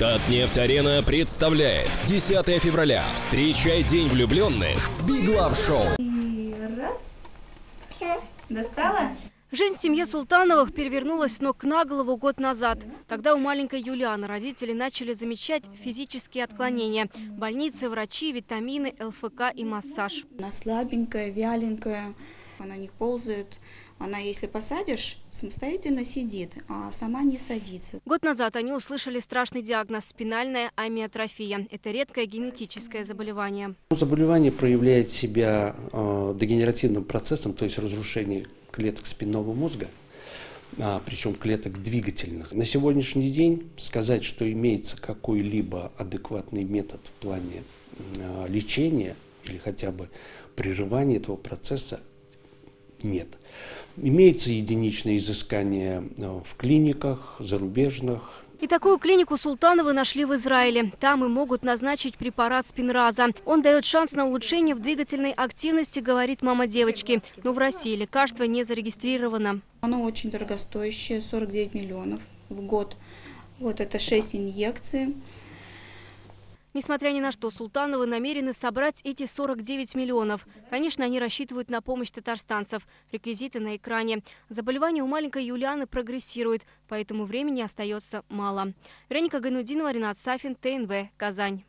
Татнефть-арена представляет 10 февраля. Встречай День влюбленных с Big Love Show. И раз. Достала? Жизнь в семье Султановых перевернулась с ног на голову год назад. Тогда у маленькой Юлианы родители начали замечать физические отклонения. Больницы, врачи, витамины, ЛФК и массаж. Она слабенькая, вяленькая, она не ползает. Она, если посадишь, самостоятельно сидит, а сама не садится. Год назад они услышали страшный диагноз – спинальная амиотрофия. Это редкое генетическое заболевание. Заболевание проявляет себя дегенеративным процессом, то есть разрушение клеток спинного мозга, причем клеток двигательных. На сегодняшний день сказать, что имеется какой-либо адекватный метод в плане лечения или хотя бы прерывания этого процесса нет. Имеются единичные изыскания в клиниках зарубежных. И такую клинику Султановы нашли в Израиле. Там им могут назначить препарат Спинраза. Он дает шанс на улучшение в двигательной активности, говорит мама девочки. Но в России лекарство не зарегистрировано. Оно очень дорогостоящее, 49 миллионов в год. Вот это 6 инъекций. Несмотря ни на что, Султановы намерены собрать эти 49 миллионов. Конечно, они рассчитывают на помощь татарстанцев. Реквизиты на экране. Заболевание у маленькой Юлианы прогрессирует, поэтому времени остается мало. Вероника Гайнудинова, Ренат Сафин, ТНВ, Казань.